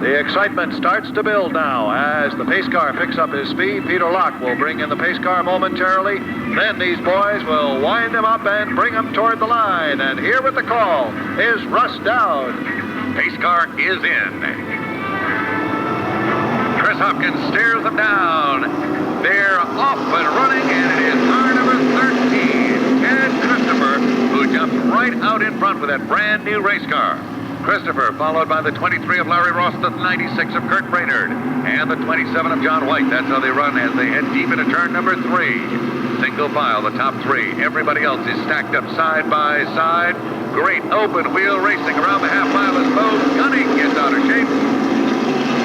The excitement starts to build now as the pace car picks up his speed. Peter Locke will bring in the pace car momentarily. Then these boys will wind him up and bring him toward the line. And here with the call is Russ Dowd. Pace car is in. Chris Hopkins stares them down. They're off and running, and it is car number 13, Ted Christopher, who jumps right out in front with that brand new race car. Christopher, followed by the 23 of Larry Ross, the 96 of Kurt Brainerd, and the 27 of John White. That's how they run as they head deep into turn number 3. Single file, the top 3. Everybody else is stacked up side by side. Great open wheel racing around the half mile as Bo Gunning gets out of shape.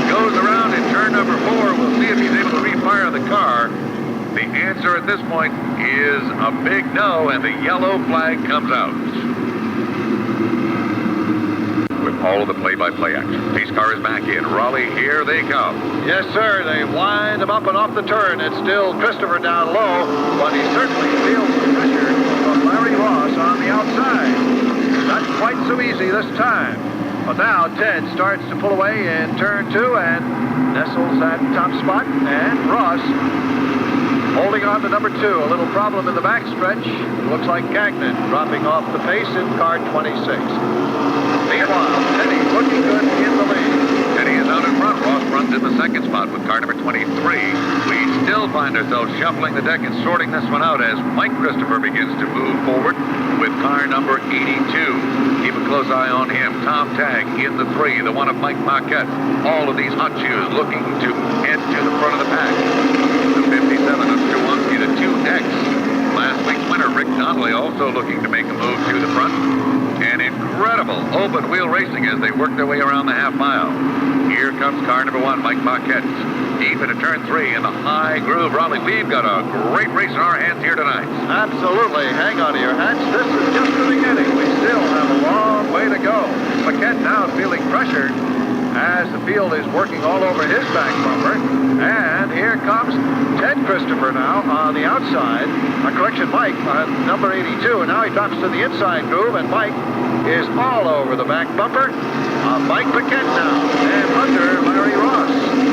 Goes around in turn number 4. We'll see if he's able to refire the car. The answer at this point is a big no, and the yellow flag comes out. With all of the play-by-play action, pace car is back in. Raleigh, here they come. Yes, sir. They wind him up and off the turn. It's still Christopher down low, but he certainly feels the pressure from Larry Ross on the outside. Not quite so easy this time. But now Ted starts to pull away in turn 2 and nestles that top spot. And Ross holding on to number 2. A little problem in the backstretch. Looks like Gagnon dropping off the pace in car 26. Meanwhile, Teddy looking good in the lead. Teddy is out in front. Ross runs in the second spot with car number 23. We still find ourselves shuffling the deck and sorting this one out as Mike Christopher begins to move forward with car number 82. Keep a close eye on him. Tom Tagg in the 3, the 1 of Mike Marquette. All of these hot shoes looking to head to the front of the pack. The 57 of Chowansky, the 2X. Last week's winner, Rick Donnelly, also looking to make a move to the front. And incredible open wheel racing as they work their way around the half mile. Here comes car number 1, Mike Marquette. Deep into turn 3 in the high groove. Raleigh, we've got a great race in our hands here tonight. Absolutely. Hang on to your hats. This is just the beginning. We still have a long way to go. Marquette now feeling pressured as the field is working all over his back bumper. And here comes Ted Christopher now on the outside. Mike on number 82. And now he drops to the inside groove, and Mike is all over the back bumper. Mike Paquette now, and under Larry Ross.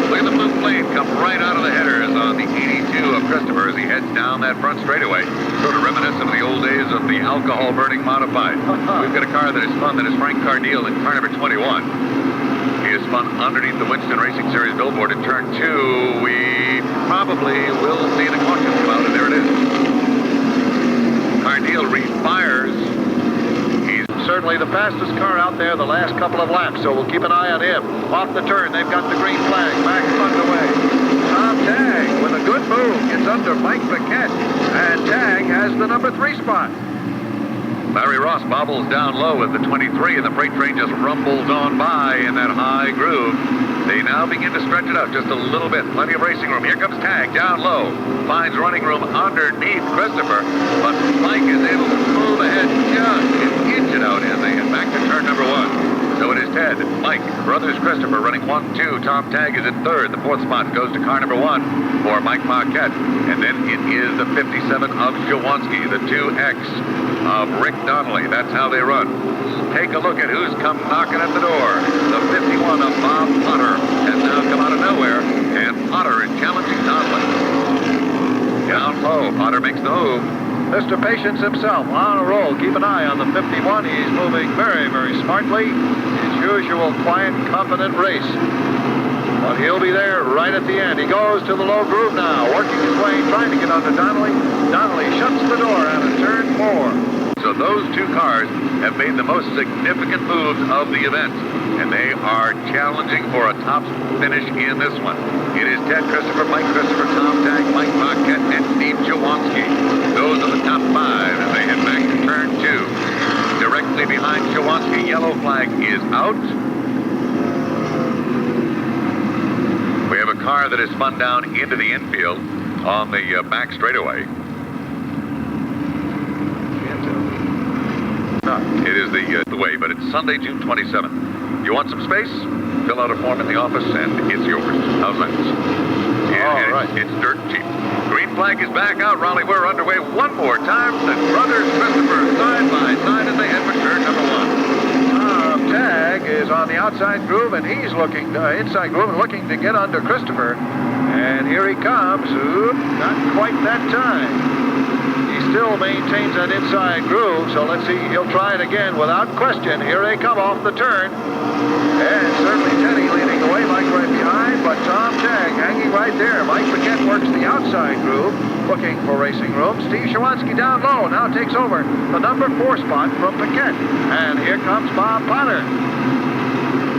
Look at the blue flame come right out of the headers on the 82 of Christopher as he heads down that front straightaway. Sort of reminiscent of the old days of the alcohol-burning modified. We've got a car that is fun, that is Frank Cardeal in car number 21. He is spun underneath the Winston Racing Series billboard in turn 2. We probably will see the caution come out, and there it is. Cardeal refires. He's certainly the fastest car out there the last couple of laps, so we'll keep an eye on him. Off the turn, they've got the green flag. Back underway. Tom Tagg with a good move gets under Mike Paquette, and Tagg has the number 3 spot. Larry Ross bobbles down low with the 23, and the freight train just rumbles on by in that high groove. They now begin to stretch it out just a little bit. Plenty of racing room. Here comes Tagg down low. Finds running room underneath Christopher, but Mike is able to move ahead just an inch it out as they head back to turn number 1. So it is Ted, Mike, brothers Christopher running 1-2. Tom Tagg is in 3rd. The 4th spot goes to car number 1 for Mike Marquette. And then it is the 57 of Chowansky, the 2X of Rick Donnelly. That's how they run. Take a look at who's come knocking at the door. The 51 of Bob Potter has now come out of nowhere, and Potter is challenging Donnelly. Down low, Potter makes the move. Mr. Patience himself on a roll. Keep an eye on the 51. He's moving very, very smartly. His usual quiet, confident race. But he'll be there right at the end. He goes to the low groove now, working his way, trying to get under Donnelly. Donnelly shuts the door out of turn 4. So those two cars have made the most significant moves of the event, and they are challenging for a top finish in this one. It is Ted Christopher, Mike Christopher, Tom Tagg, Mike Marquette, and Steve Chowansky. Those are the top 5 as they head back to turn 2. Directly behind Chowansky, yellow flag is out. We have a car that is spun down into the infield on the back straightaway. It is the way, but it's Sunday, June 27th. You want some space? Fill out a form in the office, and it's yours. How's that? All right. It's dirt cheap. Green flag is back out, Raleigh. We're underway one more time. The brothers Christopher side by side as they head for turn number 1. Tagg is on the outside groove, and he's looking inside groove and looking to get under Christopher. And here he comes. Oop, not quite that time. He still maintains that inside groove, so let's see. He'll try it again without question. Here they come off the turn. And certainly Teddy leading the way, Mike right behind, but Tom Tagg hanging right there. Mike Paquette works the outside groove, looking for racing room. Steve Chowansky down low, now takes over the number 4 spot from Paquette. And here comes Bob Potter.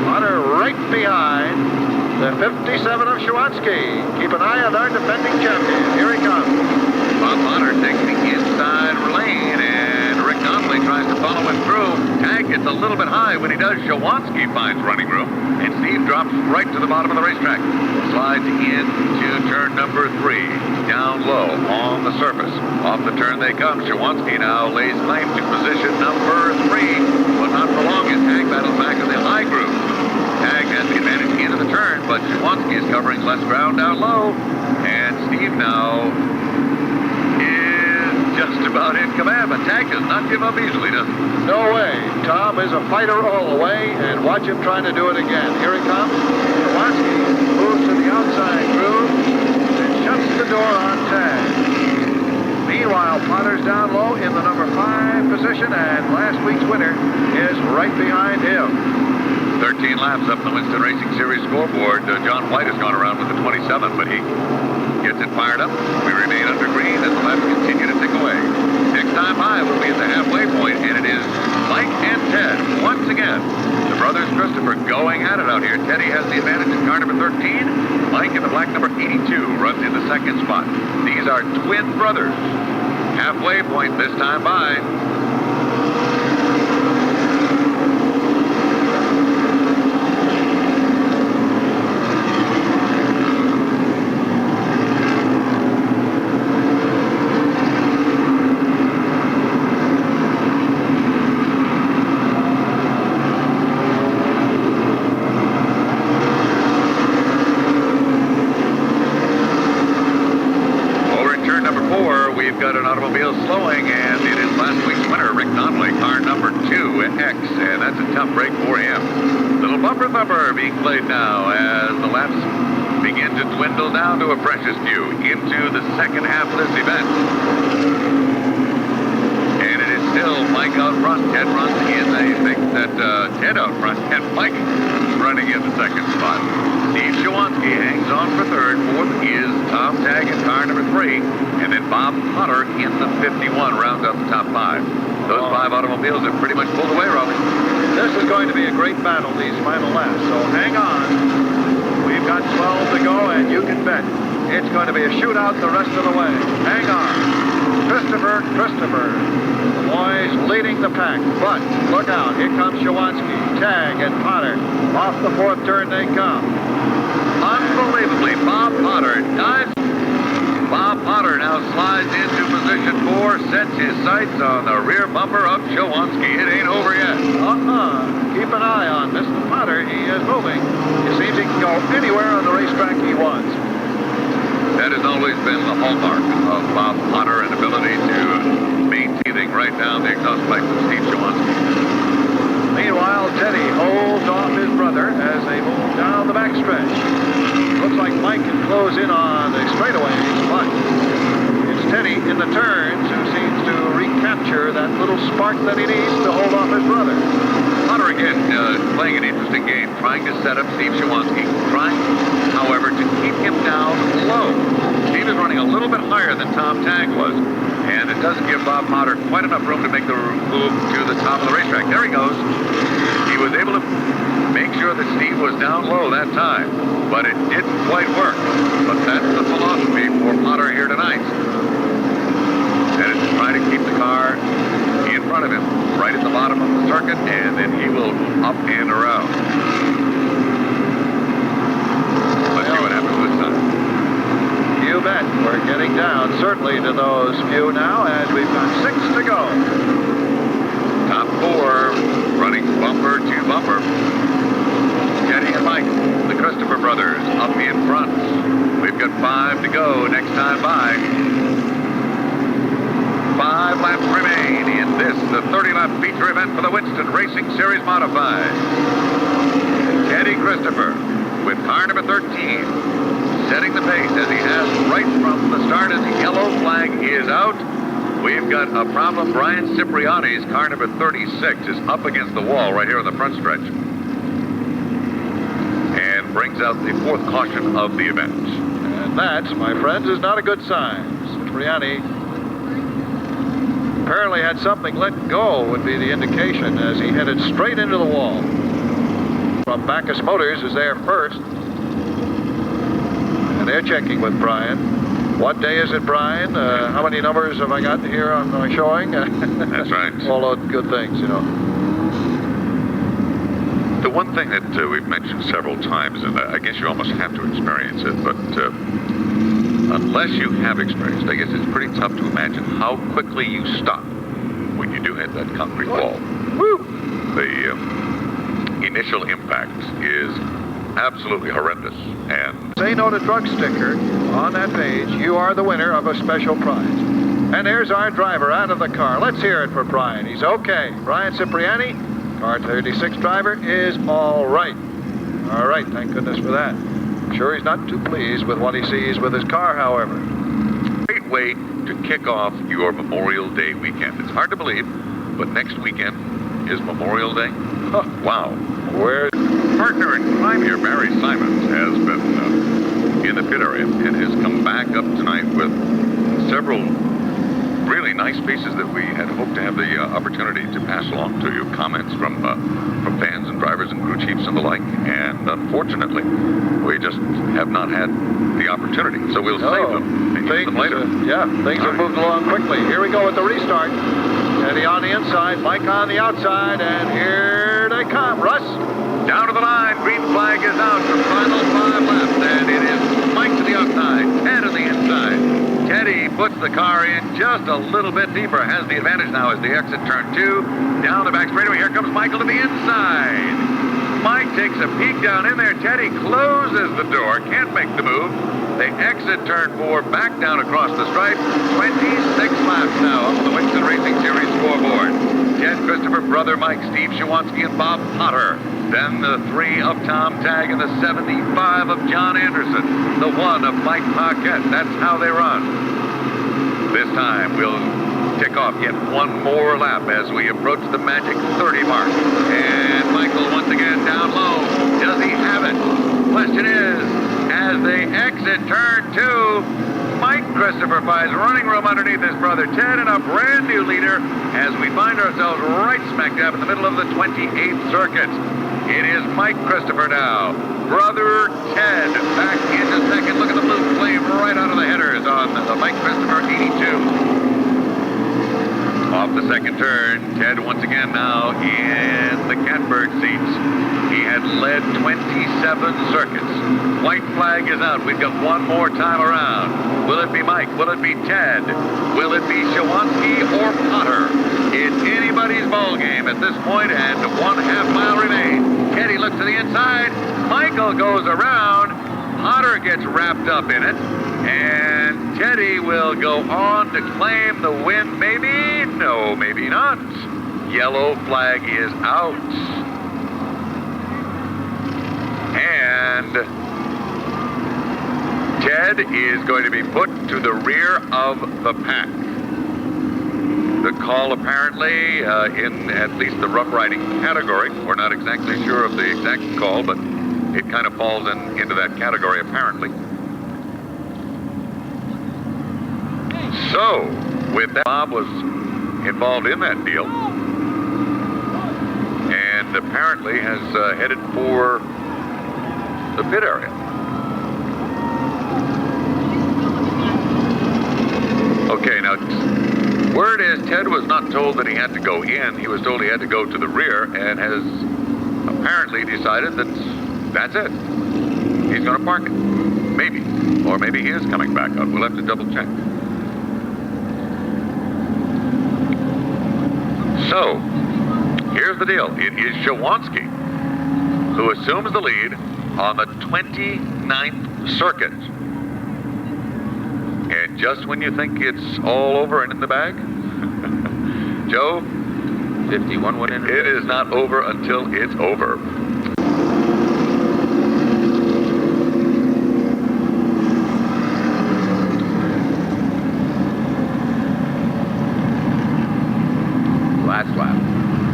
Potter right behind the 57 of Chowansky. Keep an eye on our defending champion. Here he comes. Bob Potter takes the inside lane, and Rick Donnelly tries to follow him through. Tag gets a little bit high. When he does, Chowansky finds running room, and Steve drops right to the bottom of the racetrack. Slides into turn number 3, down low on the surface. Off the turn they come. Chowansky now lays claim to position number 3, but not for long as Tag battles back in the high groove. Tag has the advantage into the turn, but Chowansky is covering less ground down low, and Steve now just about in command, but Tag does not give up easily, does he? No way. Tom is a fighter all the way, and watch him trying to do it again. Here he comes. Chowansky moves to the outside groove and shuts the door on Tag. Meanwhile, Potter's down low in the number 5 position, and last week's winner is right behind him. 13 laps up the Winston Racing Series scoreboard. John White has gone around with the 27, but he gets it fired up. We remain under green as the laps continue to tick away. Next time by will be at the halfway point, and it is Mike and Ted once again. The brothers Christopher going at it out here. Teddy has the advantage in car number 13. Mike in the black number 82 runs in the second spot. These are twin brothers. Halfway point this time by. Slowing, and it is last week's winner, Rick Donnelly, car number 2X, and that's a tough break for him. Little bumper thumper being played now as the laps begin to dwindle down to a precious few into the second half of this event. And it is still Mike out front. Ted runs in. I think that Ted out front and Mike running in the second spot. Steve Chowansky hangs on for 3rd. 4th is Tom Tagg in car number 3. And then Bob Potter in the 51 rounds out the top 5. Those 5 automobiles have pretty much pulled away, Robbie. This is going to be a great battle, these final laps. So hang on. We've got 12 to go, and you can bet it's going to be a shootout the rest of the way. Hang on. Christopher. The boys leading the pack. But look out. Here comes Chowansky, Tagg, and Potter. Off the 4th turn they come. Unbelievably, Bob Potter dives. Bob Potter now slides into position 4, sets his sights on the rear bumper of Chowansky. It ain't over yet. Keep an eye on Mr. Potter. He is moving. It seems he can go anywhere on the racetrack he wants. That has always been the hallmark of Bob Potter, an ability to maintain right down the exhaust pipe of Steve Chowansky. Meanwhile, Teddy holds off his brother as they move down the backstretch. Looks like Mike can close in on the straightaways, but it's Teddy in the turns who seems to recapture that little spark that he needs to hold off his brother. Potter again playing an interesting game, trying to set up Steve Chowansky, trying, however, to keep him down low. Steve is running a little bit higher than Tom Tagg was, and it doesn't give Bob Potter quite enough room to make the move to the top of the racetrack. There he goes. He was able to make sure that Steve was down low that time, but it didn't quite work. But that's the philosophy for Potter here tonight. That is to try to keep the car in front of him, right at the bottom of the circuit, and then he will up and around. Let's see what happens this time. You bet. We're getting down, certainly, to those few now, as we've got 6 to go. Top 4 running bumper to bumper. Teddy and Mike, the Christopher brothers, up in front. We've got 5 to go next time by. 5 laps remain in this, the 30-lap feature event for the Winston Racing Series Modified. Teddy Christopher with car number 13 setting the pace as he has right from the start as the yellow flag is out. We've got a problem. Brian Cipriani's car number 36 is up against the wall right here on the front stretch and brings out the fourth caution of the event. And that, my friends, is not a good sign. Cipriani apparently had something let go, would be the indication, as he headed straight into the wall. From Backus Motors is there first. And they're checking with Brian. What day is it, Brian? How many numbers have I got here on my showing? That's right. All those good things, you know. The one thing that we've mentioned several times, and I guess you almost have to experience it, but unless you have experienced, I guess it's pretty tough to imagine how quickly you stop when you do hit that concrete wall. Woo! The initial impact is absolutely horrendous. And Say No to Drug sticker on that page. You are the winner of a special prize. And there's our driver out of the car. Let's hear it for Brian. He's okay. Brian Cipriani, car 36 driver, is all right. All right, thank goodness for that. I'm sure he's not too pleased with what he sees with his car, however. great way to kick off your Memorial Day weekend. It's hard to believe, but next weekend is Memorial Day. Huh, wow. Where? Partner in crime here, Barry Simons, has been in the pit area and has come back up tonight with several really nice pieces that we had hoped to have the opportunity to pass along to you. Comments from fans and drivers and crew chiefs and the like. And unfortunately, we just have not had the opportunity. So we'll save them and use them later. Things have moved along quickly. Here we go with the restart. Eddie on the inside, Mike on the outside, and here they come. Russ. Down to the line, green flag is out for final 5 laps, and it is Mike to the outside, Ted on the inside. Teddy puts the car in just a little bit deeper, has the advantage now as the exit turn 2. Down the back straightaway, here comes Michael to the inside. Mike takes a peek down in there. Teddy closes the door, can't make the move. They exit turn 4, back down across the stripe. 26 laps now up on the Winston Racing Series scoreboard. Ted Christopher, brother Mike, Steve Chowansky, and Bob Potter. Then the 3 of Tom Tagg and the 75 of John Anderson. The 1 of Mike Paquette. That's how they run. This time we'll kick off yet one more lap as we approach the magic 30 mark. And Michael once again down low. Does he have it? Question is, as they exit turn 2, Mike Christopher finds running room underneath his brother Ted and a brand new leader as we find ourselves right smack dab in the middle of the 28th circuit. It is Mike Christopher now. Brother Ted back into second. Look at the blue flame right out of the headers on the Mike Christopher 82. Off the second turn, Ted once again now in the catbird seats. He had led 27 circuits. White flag is out. We've got one more time around. Will it be Mike? Will it be Ted? Will it be Chowansky or Potter? It's anybody's ball game at this point, and 1/2 mile remains. Teddy looks to the inside. Michael goes around. Potter gets wrapped up in it. And Teddy will go on to claim the win. Maybe? No, maybe not. Yellow flag is out. And Ted is going to be put to the rear of the pack. The call apparently in at least the rough riding category. We're not exactly sure of the exact call, but it kind of falls into that category apparently. So, with that, Bob was involved in that deal and apparently has headed for the pit area. Okay, now, word is Ted was not told that he had to go in. He was told he had to go to the rear and has apparently decided that that's it. He's going to park it. Maybe. Or maybe he is coming back out. We'll have to double check. So, here's the deal. It is Chowansky who assumes the lead on the 29th circuit. And just when you think it's all over and in the bag, Joe, 51 went in. It is not over until it's over.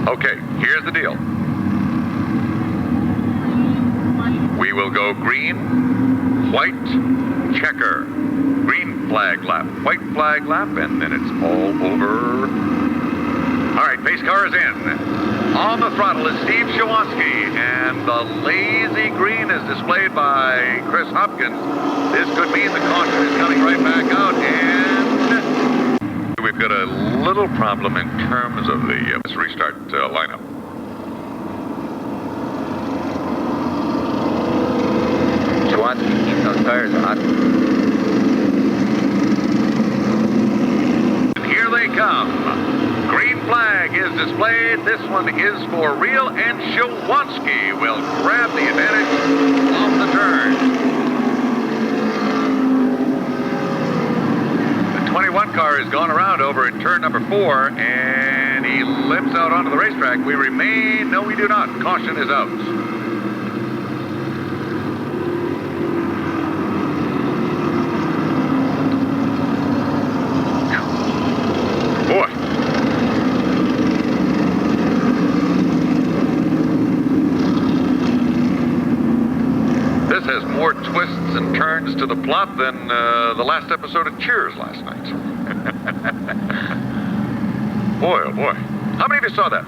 Okay, here's the deal. We will go green, white, checker. Green flag lap, white flag lap, and then it's all over. All right, pace car is in. On the throttle is Steve Chowansky, and the lazy green is displayed by Chris Hopkins. This could mean the caution is coming right back out, and we've got a little problem in terms of the restart lineup. Chowansky, keep those tires hot. Here they come. Green flag is displayed. This one is for real, and Chowansky will grab the advantage off the turn. The 21 car has gone around over in turn number 4, and he limps out onto the racetrack. We remain, no we do not. Caution is out. This has more twists and turns to the plot than the last episode of Cheers last night. Boy, oh boy. How many of you saw that?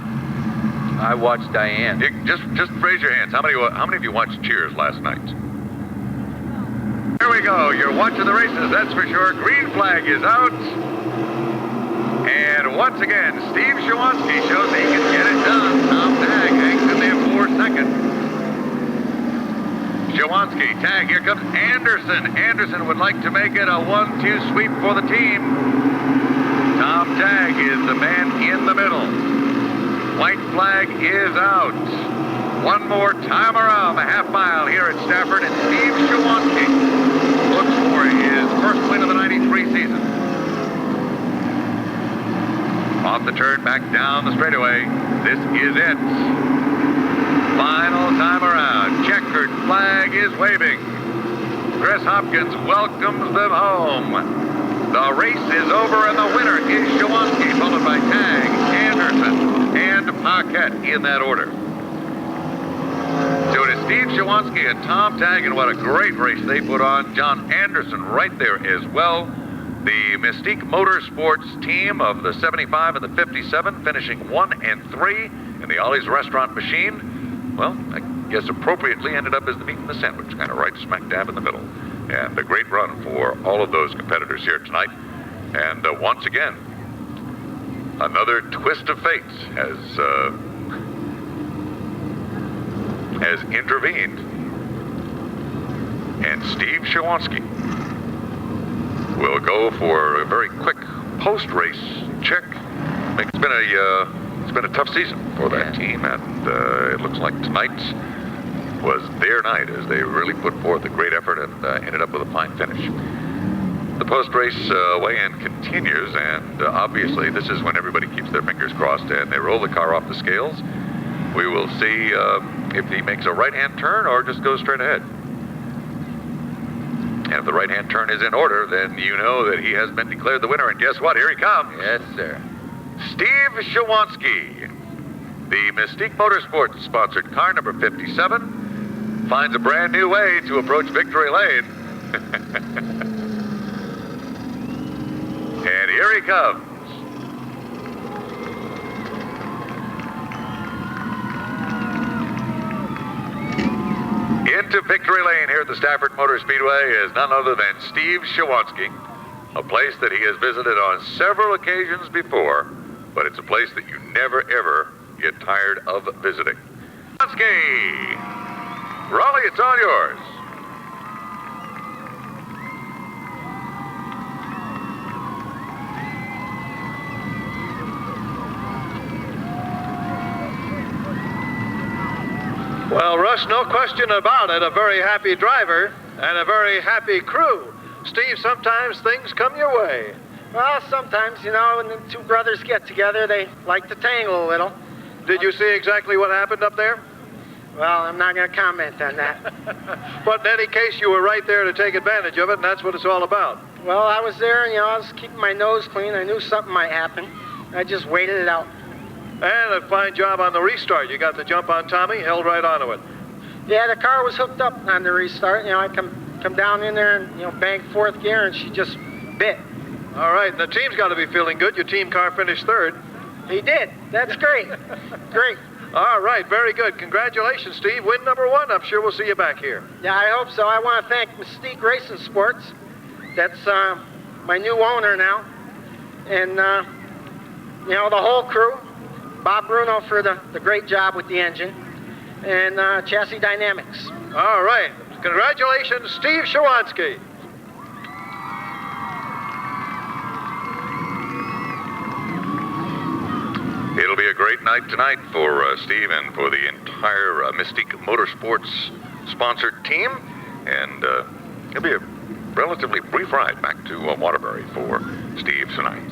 I watched Diane. Just raise your hands. How many of you watched Cheers last night? Here we go. You're watching the races, that's for sure. Green flag is out. And once again, Steve Chowansky shows he can get it done. Tom Tag hangs in there for second. Chowansky, tag, here comes Anderson. Anderson would like to make it a 1-2 sweep for the team. Tom Tag is the man in the middle. White flag is out. One more time around the half mile here at Stafford, and Steve Chowansky looks for his first win of the 93 season. Off the turn, back down the straightaway. This is it. Final time around. Checkered flag is waving. Chris Hopkins welcomes them home. The race is over, and the winner is Chowansky, followed by Tag, Anderson, and Paquette in that order. So it is Steve Chowansky and Tom Tag, and what a great race they put on. John Anderson right there as well. The Mystique Motorsports team of the 75 and the 57 finishing 1 and 3 in the Ollie's Restaurant Machine. Well, I guess appropriately ended up as the meat and the sandwich, kind of right smack dab in the middle. And a great run for all of those competitors here tonight. And once again, another twist of fate has intervened. And Steve Chowansky will go for a very quick post-race check. It's been a tough season for that team, and it looks like tonight was their night as they really put forth a great effort and ended up with a fine finish. The post-race weigh-in continues, and obviously this is when everybody keeps their fingers crossed and they roll the car off the scales. We will see if he makes a right-hand turn or just goes straight ahead. And if the right-hand turn is in order, then you know that he has been declared the winner, and guess what? Here he comes. Yes, sir. Steve Chowansky, the Mystique Motorsports sponsored car number 57, finds a brand new way to approach victory lane. And here he comes. Into victory lane here at the Stafford Motor Speedway is none other than Steve Chowansky, a place that he has visited on several occasions before, but it's a place that you never, ever get tired of visiting. Chowansky! Raleigh, it's all yours. Well, Russ, no question about it, a very happy driver and a very happy crew. Steve, sometimes things come your way. Well, sometimes, you know, when the two brothers get together, they like to tangle a little. Did you see exactly what happened up there? Well, I'm not going to comment on that. But in any case, you were right there to take advantage of it, and that's what it's all about. Well, I was there, and, you know, I was keeping my nose clean. I knew something might happen. I just waited it out. And a fine job on the restart. You got the jump on Tommy, held right onto it. Yeah, the car was hooked up on the restart. You know, I come down in there and, you know, banked fourth gear, and she just bit. All right, and the team's got to be feeling good. Your team car finished third. He did. That's great. Great. All right, very good. Congratulations, Steve. Win number 1. I'm sure we'll see you back here. Yeah, I hope so. I want to thank Mystique Racing Sports. That's my new owner now. And, you know, the whole crew. Bob Bruno for the great job with the engine. And Chassis Dynamics. All right. Congratulations, Steve Chowansky. It'll be a great night tonight for Steve and for the entire Mystique Motorsports sponsored team. And it'll be a relatively brief ride back to Waterbury for Steve tonight.